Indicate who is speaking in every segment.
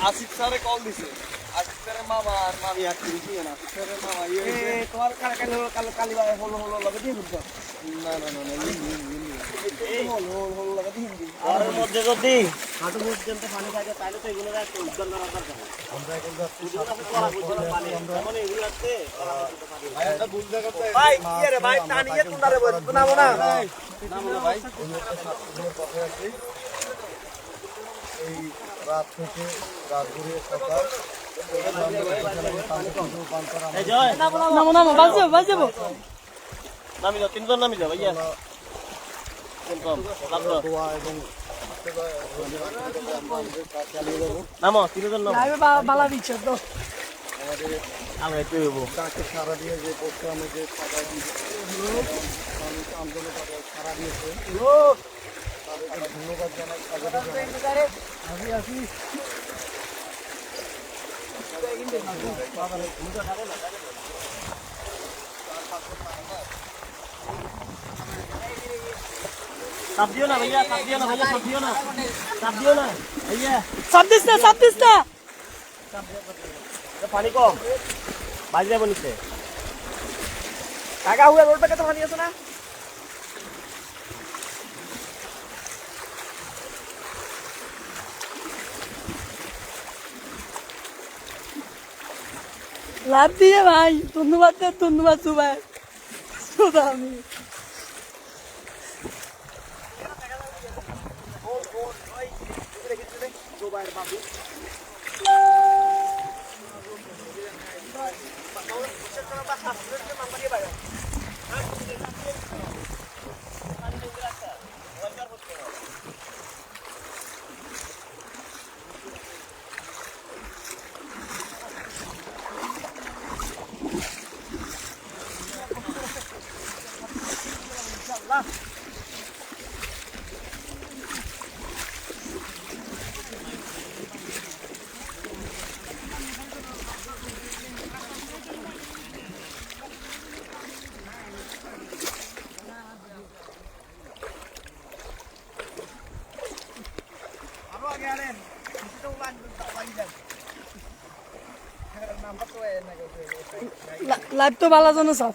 Speaker 1: আসিফ স্যারে কল দিছে আসিফ স্যারের মামা আর মামি আর কি না আসিফ স্যারের মামা তোমার কালি হলো লাগে দিয়ে বুঝছো না না না হলো লাগে দিয়ে
Speaker 2: আর মধ্যে যদি হাঁটু পর্যন্ত পানি থাকে তাহলে তো এগুলো একটা উদ্ধার করা দরকার আমরা এখন পানি মানে এগুলো আছে
Speaker 1: ভাই একটা ভুল জায়গা তো
Speaker 2: ভাই কি রে ভাই টানিয়ে তোমরা রে বল নামো না
Speaker 1: নামো না ভাই কথা আছে এই রাত থেকে রাত ঘুরে সকাল
Speaker 3: নামো নামো বাজবো
Speaker 2: নামি যাও তিনজন নামি যাও ভাইয়া
Speaker 1: দোয়া এবং
Speaker 2: নামো তিনজন নামো
Speaker 3: লাইভে বালা দিচ্ছে তো
Speaker 1: আমাদের
Speaker 2: আমরা একটু যাবো
Speaker 1: তাকে সারা দিয়ে যে প্রোগ্রামে যে সারা দিয়ে আন্দোলন সারা দিয়েছে তাদেরকে ধন্যবাদ জানাই স্বাগত জানাই
Speaker 2: চাপ দিও না ভাইয়া চাপ দিও না ভাইয়া চাপ দিও না চাপ দিও না ভাইয়া
Speaker 3: চাপ দিস না
Speaker 2: পানি কম বাজি যাবো নিচে
Speaker 1: কাকা হুয়া রোড তো পানি আছে না
Speaker 3: লাভ দিয়ে ভাই ধন্যবাদ সুবাই আমি লাইভ তো ভালো জানো সব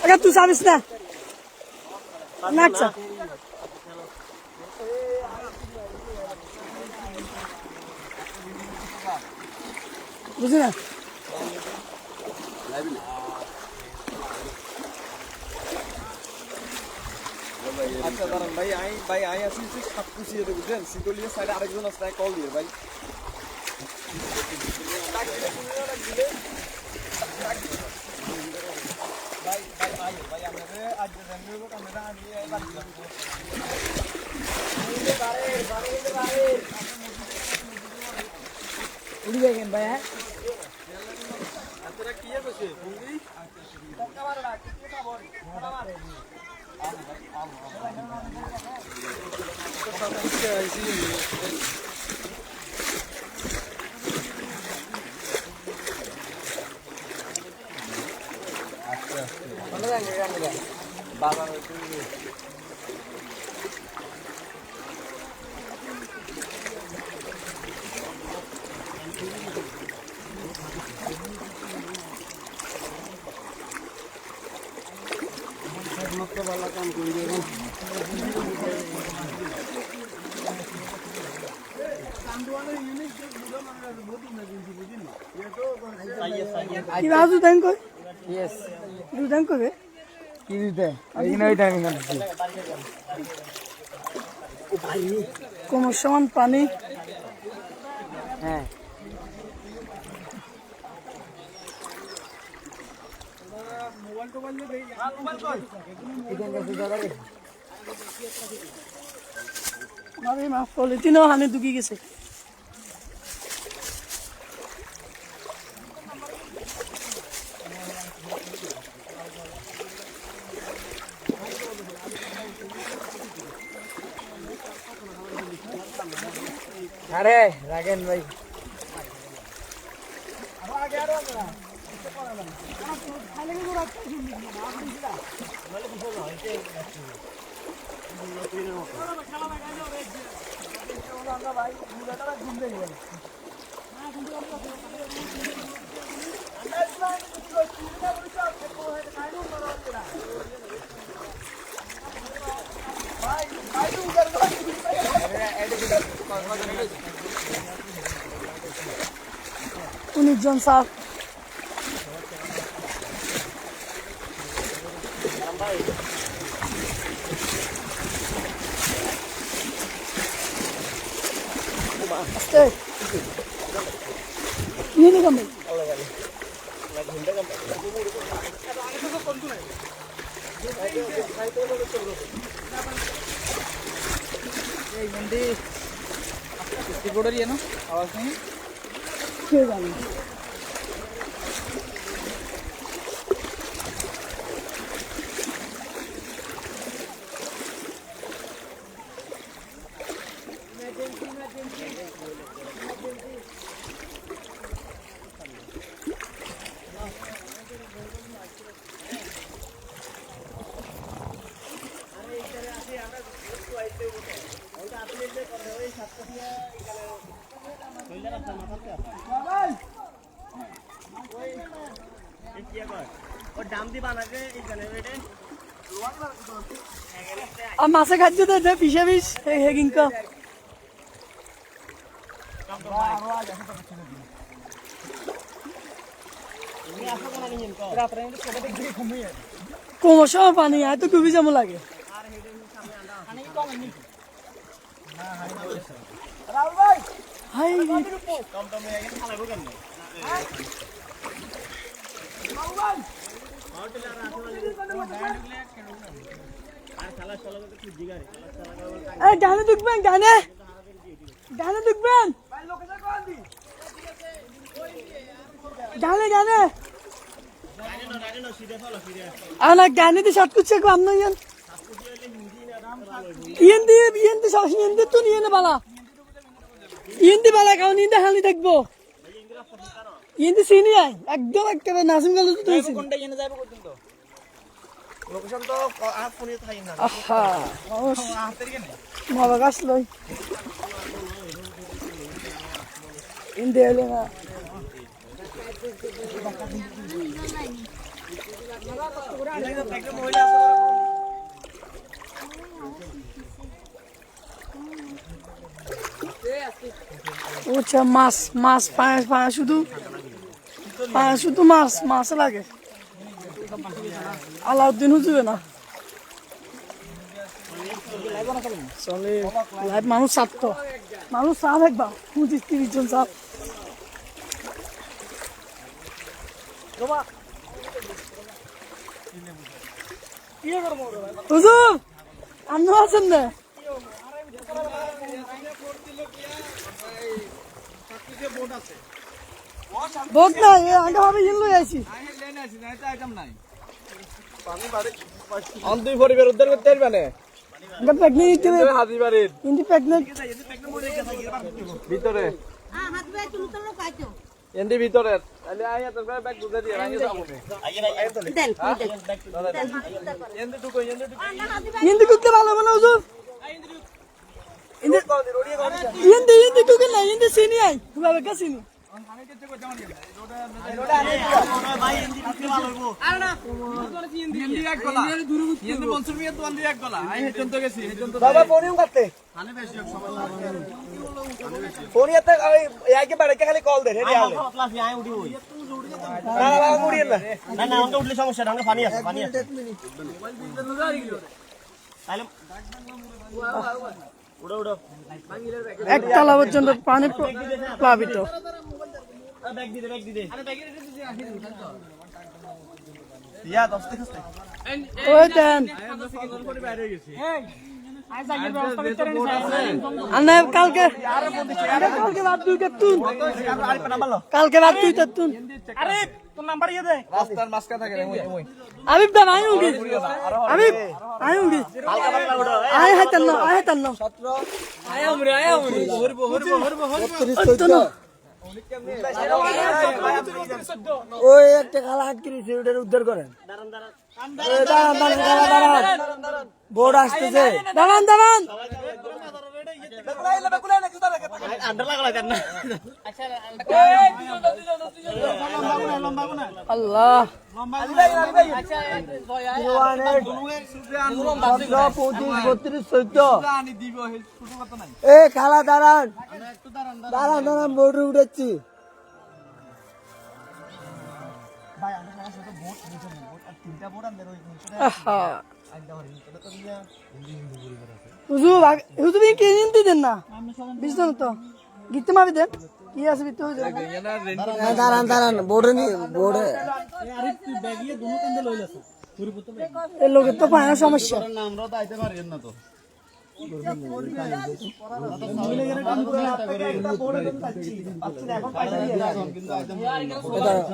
Speaker 3: আগে তুই যাবিস না নাচা বুঝলি না
Speaker 1: আচ্ছা দাঁড়ান ভাই আই আসি সব খুশি হতে বুঝলেন সিকলিয়া সাইডে আরেকজন আছে কল দিয়ে ভাই
Speaker 3: উড়ি যাবেন ভাই হ্যাঁ
Speaker 1: আপনারা কি আছে ভঙ্গি বাবা মতো ভালো কাম করে দেবেন
Speaker 3: কি বাজু দেন কই
Speaker 1: ইয়েস
Speaker 3: দুদান কবে
Speaker 1: কি দিতে এইখানে ওই টাইমিং আছে
Speaker 3: কোমর সমান পানি
Speaker 1: হ্যাঁ মোবাইল তো বললে দেই মোবাইল কই এখান কাছে দাঁড়া রে
Speaker 3: আরে মাফ করলে তিনও হানে দুকি গেছে
Speaker 1: আরে রাগেন ভাই
Speaker 3: জন স্যার আস্তে ini kami
Speaker 1: कीबोर्ड ये ना आवाज नहीं
Speaker 3: কে জানে আর মাছে খাদ্য দে পিসে পিস হেগিং কা কোমর সময় পানি আয় তো খুবই যেমন লাগে হাই গানে দেখবেন গানে গানে দেখবেন গানে গানে আনা গানে তো শর্ট করছে কম না ইয়ান ইয়েন দি সব ইয়েন দি তো নিয়ে না বালা ইয়েন দি বালা কাউন ইয়েন দি হালি দেখবো ইয়েন দি সিনি আই একদম একেবারে নাসিম গেল তো তুই
Speaker 2: কোনটা এনে যাবে পর্যন্ত লোকেশন তো আর ফোনে থাই না
Speaker 3: আহা মাবা গাছ লই ইন্দে এলে না ওচ্ছা মাছ মাছ পায়া শুধু মাছ লাগে আলাউদ্দিন হুজুরে না চলে লাইভ মানুষ সাত তো মানুষ সাপ একবার 25-30 জন সাপ হুজুর আপনি আছেন না বোট নাই আগে ভাবে হিল লই আইছি
Speaker 1: অন দুই পরিবার উদ্ধার করতে পারবে না
Speaker 3: এটা প্রেগনেন্ট
Speaker 1: হাজিবাড়ির
Speaker 3: ইন্দি প্রেগনেন্ট
Speaker 1: ভিতরে এন্ডি ভিতরে আলে আয়া তোর ব্যাগ বুঝা দিয়ে রাখে যাবো এন্ডি টুকো
Speaker 3: ইন্দি কুকতে ভালো মনে হুজুর ইন্দি কুকে না ইন্দি চিনি আই বাবা কা চিনি
Speaker 2: বাবা ফোনিও কাটতে ফোন ইয়াতে আইকে বাড়িতে খালি কল দে রেডি আলে না না মুড়ি না না না আমরা উঠলে সমস্যা না আমরা পানি আছে তাহলে উড়ো
Speaker 3: একতলা পর্যন্ত পানি প্লাবিত
Speaker 2: ব্যাগ দিদে আরে ব্যাগ ইয়া দস্তে খস্তে
Speaker 3: ওই দেন আনা কালকে বাদ দুই তুন কালকে বাদ দুই তুন
Speaker 2: আরে
Speaker 1: রাস্তার মাঝখানে থাকে ওই
Speaker 3: আবিব দা আই উঠি আবিব আই উঠি
Speaker 2: হালকা পাতলা উঠো
Speaker 3: আয় হাতান না আয় হাতান না
Speaker 4: ওই একটা খালা আটকিয়েছে ওটার উদ্ধার করেন
Speaker 2: দাঁড়ান দাঁড়ান
Speaker 4: এই দাঁড়ান দাঁড়ান খালা দাঁড়ান বোর্ড আসতেছে
Speaker 3: দাঁড়ান দাঁড়ান
Speaker 2: আন্ডার লাগালাই দেন না
Speaker 3: আল্লাহ
Speaker 4: 32 এ খালা দাঁড়ান দাঁড়ান দাঁড়ান বোর্ডে উঠেছি
Speaker 3: হুজুর কি নিতে দেন না বুঝলেন তো গিতে মারি দেন কি আছে ভিতরে
Speaker 4: দাঁড়ান দাঁড়ান বোর্ডে বোর্ডে
Speaker 3: এই লোকের তো পায় না সমস্যা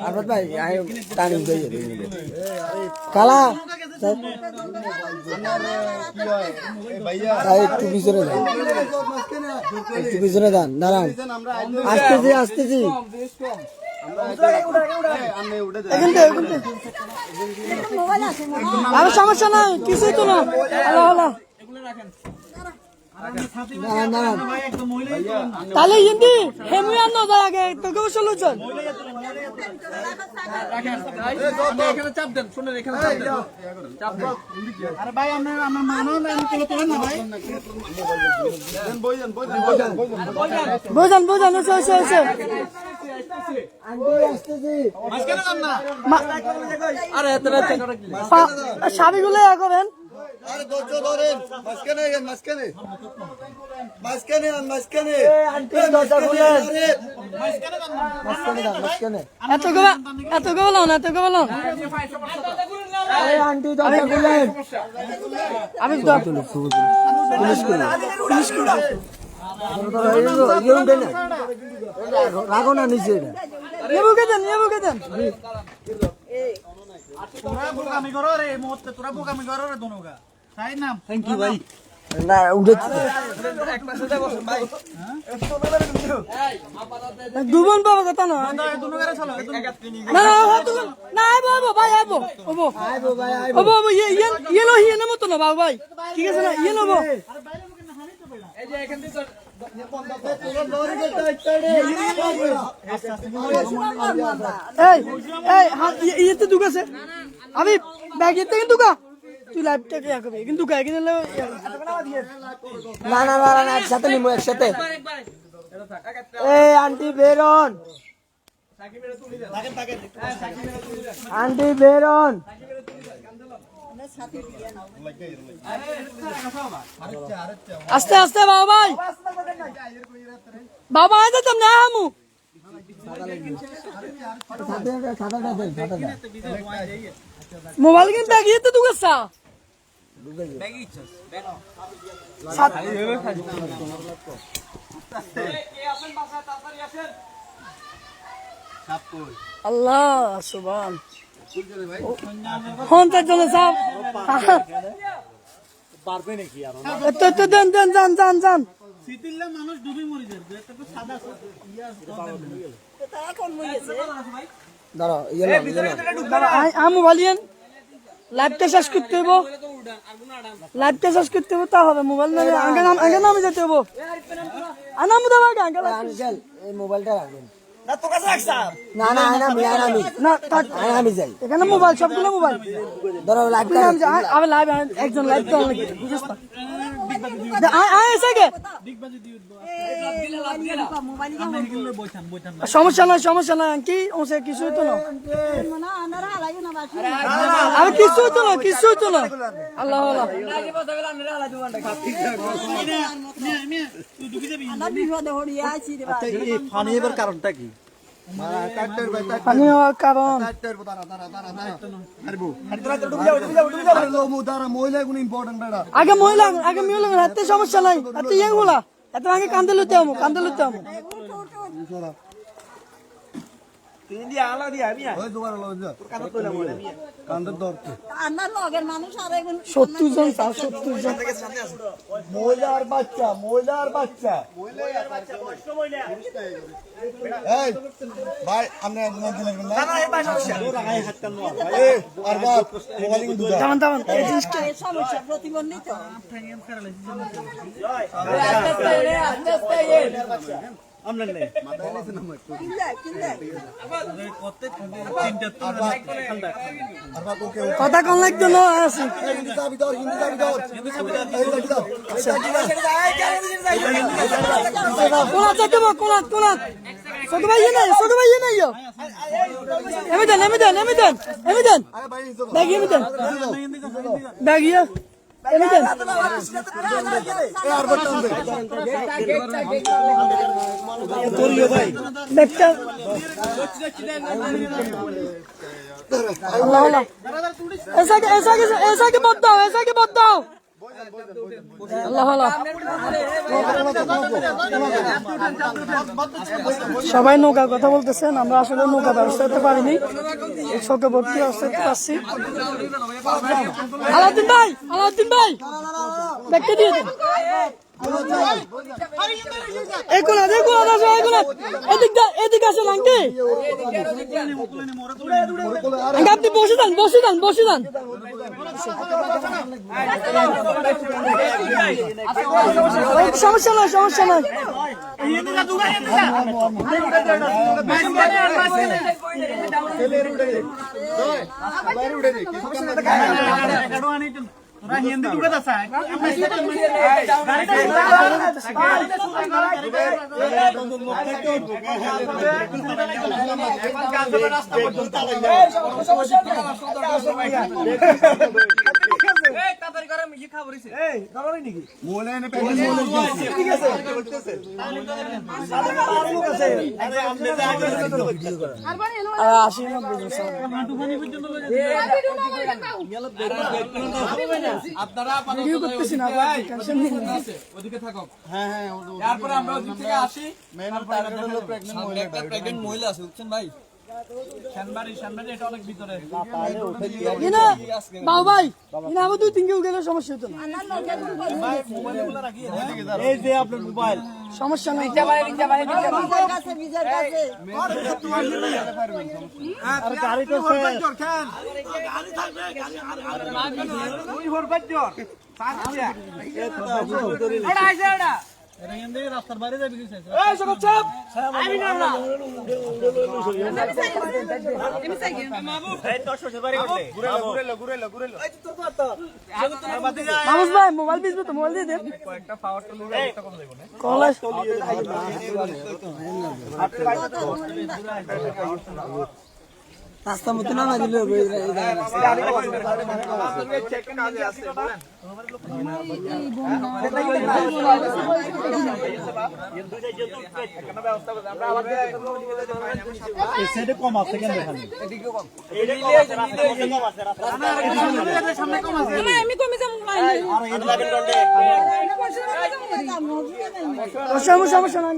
Speaker 4: আরবাদ ভাই টানি খালা একটু পিছনে যান একটু পিছনে যান দাঁড়ান আসতেছি আসতেছি
Speaker 3: আর সমস্যা নাই কিছুই তো না আল্লাহ আল্লাহ
Speaker 4: দাঁড়ান দাঁড়ান
Speaker 3: তাহলে হিন্দি হেমু আনো যা আগে তোকে বসলো চল
Speaker 1: এখানে চাপ দেন শুনেন এখানে চাপ দেন আরে ভাই আমার মানো না আমি তোলে না ভাই দেন বইজান
Speaker 3: বোঝান এসে
Speaker 4: আসতেছি
Speaker 1: মাঝখানে যান না
Speaker 3: আরে সাবিগুলো করেন
Speaker 1: আরে ধৈর্য ধরেন মাঝখানে
Speaker 4: আন্টি দরজা খুলেন মাঝখানে
Speaker 3: এত গবল না
Speaker 4: এই আন্টি দরজা খুলেন
Speaker 3: আমি
Speaker 4: রাখো না নিচে
Speaker 3: বুকে দেন
Speaker 1: তোরা বোকামি করো রে এই মুহূর্তে তোরা বোকামি করো রে দোনোগা তাই না
Speaker 4: থ্যাংক ইউ ভাই না উঠেছি
Speaker 3: দুবন বাবা কথা না
Speaker 1: দোনোগারে চলো
Speaker 3: না বাবা ভাই আইবো ইয়ে লো হিয়ে মতো না বাবা ভাই ঠিক আছে না ইয়ে নেবো এই হাত ইয়েতে দুগাছে আমি ব্যাগ ইয়েতে কিন্তু দুগা তুই লাইভটা কি করবি কিন্তু গায় কিনে
Speaker 4: না না না না একসাথে নিবো একসাথে এই আন্টি বেরন আন্টি বেরন
Speaker 3: আস্তে আস্তে বাবা ভাই বাবা আয় যেতাম না আমু মোবাইল কিন ব্যাগ ইয়েতে দুগাছা আল্লাহ সুবহান হন তার জন্য সব
Speaker 2: পারবে নাকি আর
Speaker 3: তো দেন যান
Speaker 1: সিটিল্লা মানুষ ডুবি মরি যায় এটা তো সাদা
Speaker 4: দাঁড়াও
Speaker 3: আমু বলিয়েন লাইভটা শেষ করতে হইব তা হবে মোবাইল না আগে নামে যেতে হইব আনামু দাও আগে
Speaker 4: আঙ্কেল এই মোবাইলটা রাখবেন
Speaker 2: না তো কাছে রাখছা
Speaker 4: না না আমি
Speaker 3: না থাক
Speaker 4: আমি যাই
Speaker 3: এখানে মোবাইল সবগুলো মোবাইল
Speaker 4: ধরো লাইভটা
Speaker 3: আমি লাইভ একজন লাইভ তো লাগে বুঝছ না আয় এসে গে সমস্যা নাই কি ওসে কিছু তো না আমি কিছু তো না আল্লাহ আল্লাহ
Speaker 1: ফানি এবার কারণটা কি
Speaker 3: পানি হওয়ার কারণ আগে মহিলা হাতে সমস্যা নাই হাতে ইয়ে বলা এত আগে কান্দে লুতে আমো
Speaker 1: ওই দুবার লজ কান্দর দরতে
Speaker 5: আমার লগের মানুষ আর এখন
Speaker 3: 70 জন স্যার 70 জন
Speaker 1: মহিলার বাচ্চা এই ভাই আপনি একজন দিলেন না এই আর বাপ মোবাইল কিন্তু দাও
Speaker 3: দামান এই জিনিসটা
Speaker 5: এই সমস্যা প্রতিবন্ধিত
Speaker 1: আর বাপ ওকে
Speaker 3: কথা কোন লাগতো না আছে
Speaker 1: হিন্দি চাবি দাও এই দাও
Speaker 3: কোলা চাকব কোলা ছোট ভাই নাই এমে দেন
Speaker 1: আরে ভাই ইনসো
Speaker 3: ব্যাগ এমে দেন
Speaker 1: এই আর বটন দে
Speaker 3: ব্যাগটা আল্লাহ আল্লাহ ऐसा के मत दाओ আল্লাহ আল্লাহ সবাই নৌকার কথা বলতেছেন আমরা আসলে নৌকা ব্যবস্থা করতে পারিনি শোকে ভর্তি অবস্থা করতে পারছি আলাউদ্দিন ভাই ব্যাগটা দিয়ে দেন এদিকে আসেন আঙ্কে আপনি বসে যান সমস্যা নাই
Speaker 1: মহিলা আছে বুঝছেন ভাই
Speaker 3: বাবু ভাই আবার 2-3 কেউ গেলে সমস্যা হতো না
Speaker 2: এই যে আপনার মোবাইল
Speaker 3: সমস্যা নাই
Speaker 5: বিজার কাছে
Speaker 2: গাড়ি তো রাস্তার বাইরে যাবি
Speaker 3: মানুষ ভাই মোবাইল বিজবে তো মোবাইল দিয়ে দেন কলেজ রাস্তা মতো না দিলে
Speaker 2: কম আছে কেন
Speaker 5: আমি কমে যাবো
Speaker 3: সমস্যা নাই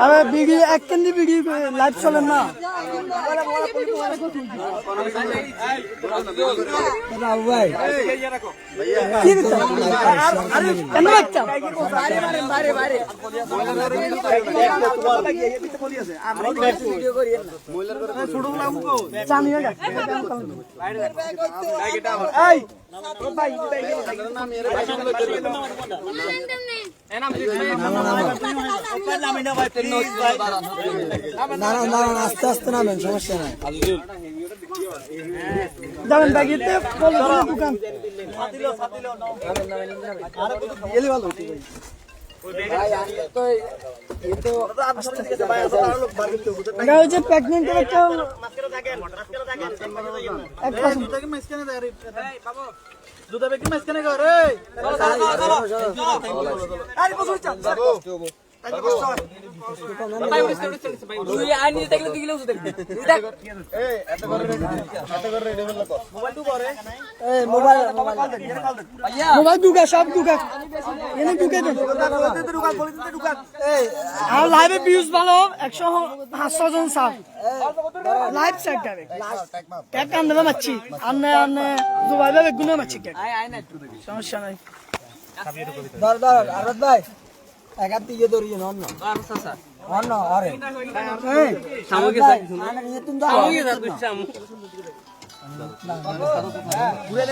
Speaker 3: আরে ভিডিও এক কেন্দ্রে ভিডিও লাইভ চলেন না ভাই কি কেন বাচ্চা জানি না আস্তে আস্তে নামেন সমস্যা নাই যাবেন ব্যাগেতে পলিথিনের দোকান এটা হচ্ছে প্রেগনেন্টের একটা
Speaker 1: জুতা ব্যক্তি মাঝখানে কর রে
Speaker 3: মোবাইল ঢুকা সব ঢুকা এনে ঢুকে দেন আর লাইভে ভিউজ ভালো 100 জন সাব লাইভ সাইড যাবে এক কান দেবে মাছি আন্নে আন্নে দুবাই ভাবে গুনা মাছি কে সমস্যা নাই
Speaker 4: দর আরত ভাই একাত দিয়ে ধরিয়ে অন্য অন্য আরে
Speaker 3: সামগ্রী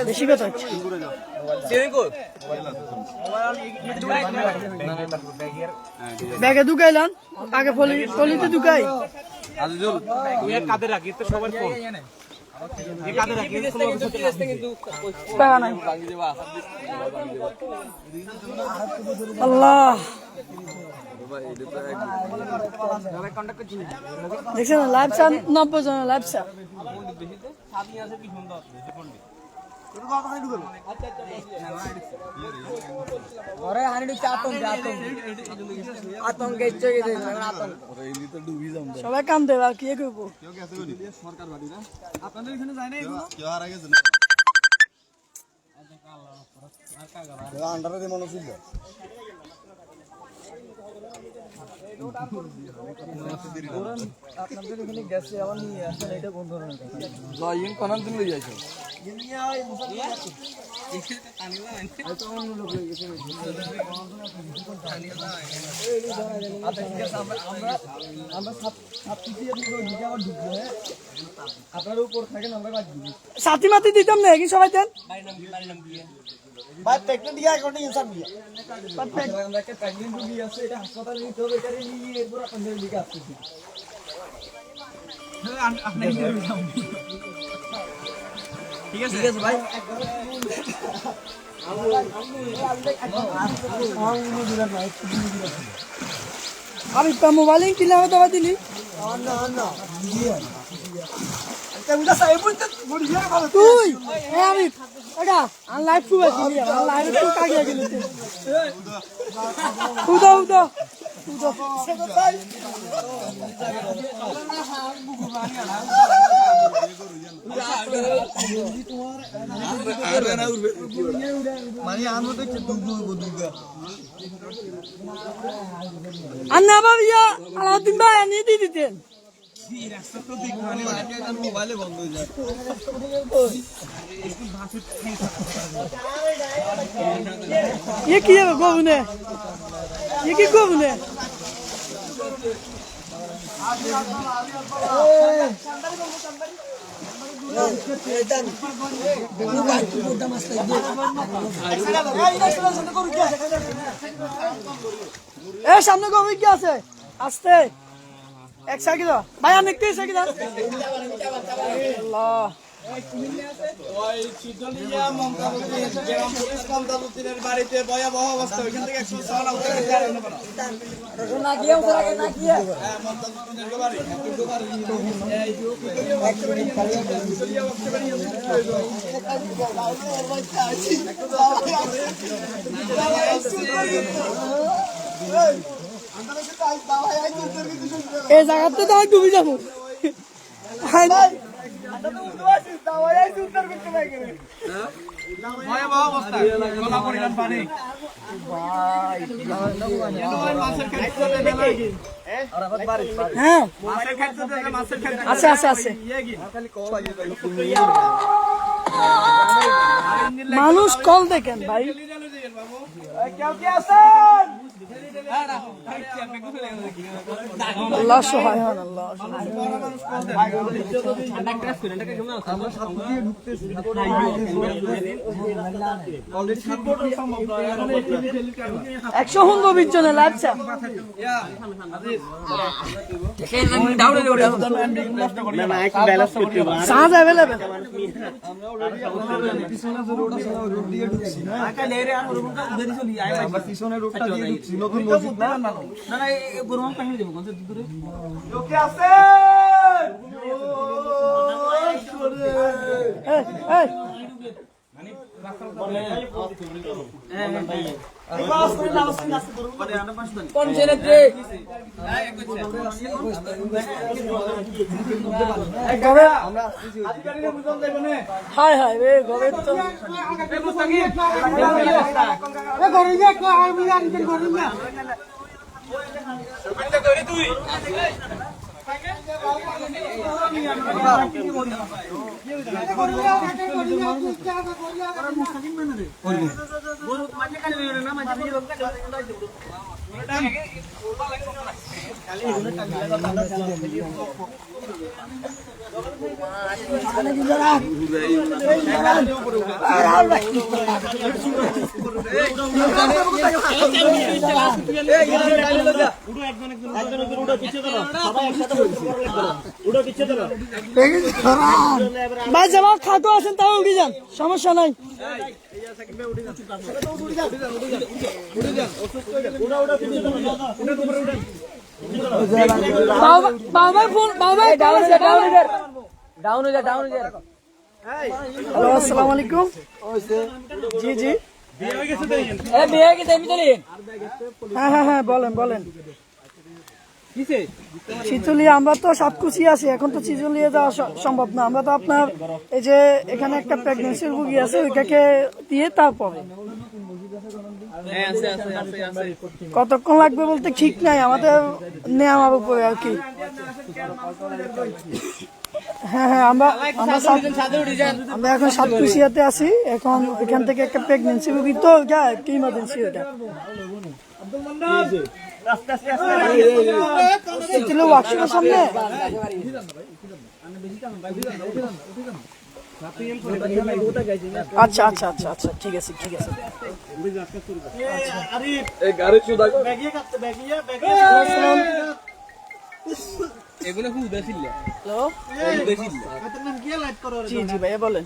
Speaker 3: বেশি কথা হচ্ছে ব্যাগে ঢুকাইলাম আগে পলিতে ঢুকাই
Speaker 1: কাঁধে রাখি তো সবার ফোন
Speaker 3: আল্লাহ দেখছেন লাইভ চা 90 জন লাইভ চা সবাই কাম দেবে আর কি করবো
Speaker 4: আন্ডারে দিয়ে মনে ছিল আপনাদের এখানে গেছে আবার নিয়ে আসেন এটা কোন ধরনের লয়িং কোনান দিন লই যাইছো আপনার উপর থাকেন আমরা বাদ দিই
Speaker 3: সাথী মাতি দিতাম না কি সবাই দেন
Speaker 4: ভাই প্রেগনেন্ট গিয়া কোন ইনসান দিয়া আমরা একটা প্রেগনেন্ট রোগী আছে এটা হাসপাতালে নিতে হবে এটারে নিয়ে এরপর আপনাদের দিকে আসতেছি ঠিক আছে ভাই
Speaker 3: আমি তো মোবাইলে কিলাম দবা দিলি তুই আমি এটা লাইভ টু আছে লাইভ টু কাগিয়ে গেল উদা উদা আন্না বাবিয়া আলাউদ্দিন ভাই আনিয়ে দিয়ে দিতেন
Speaker 4: মোবাইলে বন্ধ হয়ে যায়
Speaker 3: ये की है गोबने ये की गोबने ए सामने गोबी क्या আছে আস্তে এক সাইকেল ভাই আমি একটু সাইকেল আল্লাহ
Speaker 1: ওই চিটলিয়া মমতাবতী গ্রাম পুলিশ মমতাবতীর বাড়িতে ভয়াবহ অবস্থা ওইখান থেকে 106 উঠে গেছে
Speaker 3: না গিয়ে ওরা না গিয়ে
Speaker 1: হ্যাঁ মমতাবতীর বাড়ি একটু বাড়ি
Speaker 3: এই জায়গাতে তো আমি ডুবে যাবো
Speaker 1: ভয়াবহ অবস্থা গলা পরিমাণ পানি
Speaker 3: হ্যাঁ
Speaker 1: মাছের খাদ্য মাছের খাদ্য
Speaker 3: আছে আছে আছে
Speaker 1: ইয়ে কি
Speaker 4: খালি কল লাগে
Speaker 3: মানুষ কল দেখেন ভাই। আল্লাহ সহায় হন, আল্লাহ সহায় হন। একশো 120 জনের লাগছে। সাঁজ অ্যাভেলেবেল। হায় হায় রে ঘরে তো ভাই যারা খাটো আছেন তাও উঠে যান, সমস্যা নাই। হ্যালো, আসসালামু আলাইকুম। জি জি, হ্যাঁ হ্যাঁ হ্যাঁ, বলেন বলেন। চিচুলিয়া আমরা তো সাতকুচি আছি, এখন তো চিচুলিয়া যাওয়া সম্ভব না। আমরা তো আপনার এই যে এখানে একটা প্রেগনেন্সির রুগী আছে, ওইটাকে দিয়ে তারপরে কতক্ষণ লাগবে বলতে ঠিক নাই, আমাদের নেওয়ার উপরে আর কি। হ্যাঁ হ্যাঁ, আমরা এখন সাতকুচিয়াতে আছি। এখন এখান থেকে একটা প্রেগনেন্সি রুগী, তো ওইটা একটু ইমার্জেন্সি। ওইটা ওয়ার্কশপের সামনে। আচ্ছা আচ্ছা আচ্ছা আচ্ছা, ঠিক আছে ঠিক আছে। জি জি ভাইয়া বলেন।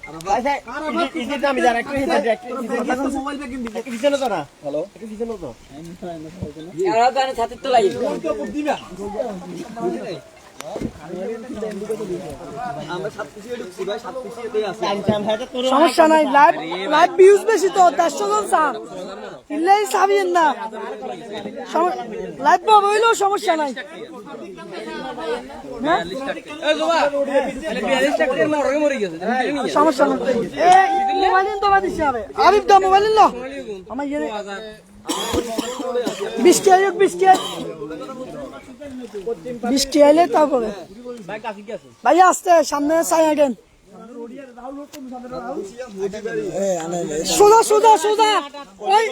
Speaker 3: সমস্যা নাই, লাইভ লাইভ ভিউজ বেশি তো, 150 জন চান ইল্লাই চাবিয়েন না, লাইভ পাবো হইলেও সমস্যা নাই। সমস্যা নাই, মোবাইল তো দিচ্ছে হবে। আবিব দা মোবাইল ল আমার ইয়ে 20 আইলে তারপরে ভাইয়া আসতে সামনে চাই আগেন। সোজা সোজা সোজা, ওই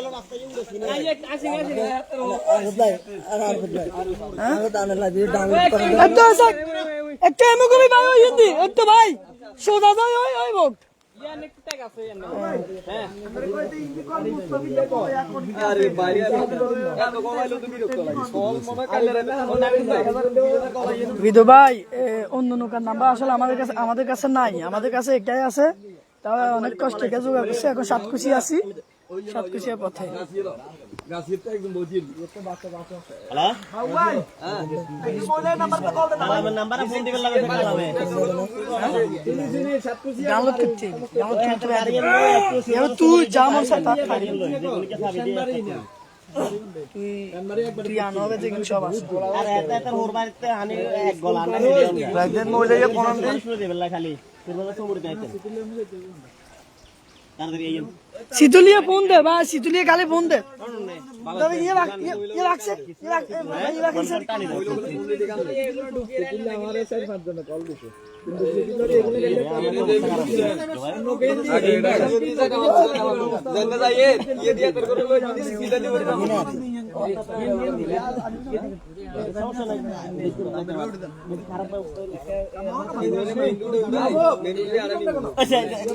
Speaker 3: একটা এমনি ভাই, ওই হিন্দি একটু ভাই সোজা যাই, ওই ওই ভোট বিদু ভাই। অন্য নৌকার নাম্বার আসলে আমাদের কাছে নাই, আমাদের কাছে একটাই আছে। তাও অনেক কষ্ট থেকে জোগাড় করছে। এখন সাতকুচি আছি, সাতকুচিয়ার পথে। তুই যা মন চায় তা খাই, তুই আনো হবে যে সব আছে। খালি শীতলিয়ে ফোন দে বা শীতলিয়ে গালে ফোন দে তবে ইয়ে রাখছে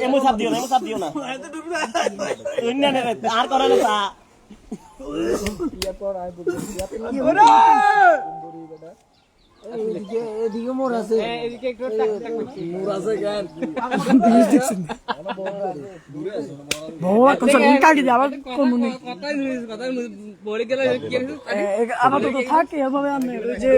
Speaker 2: এমন সাপ দিও না আর করে না তা
Speaker 3: আপাতত থাকে এভাবে আমি যে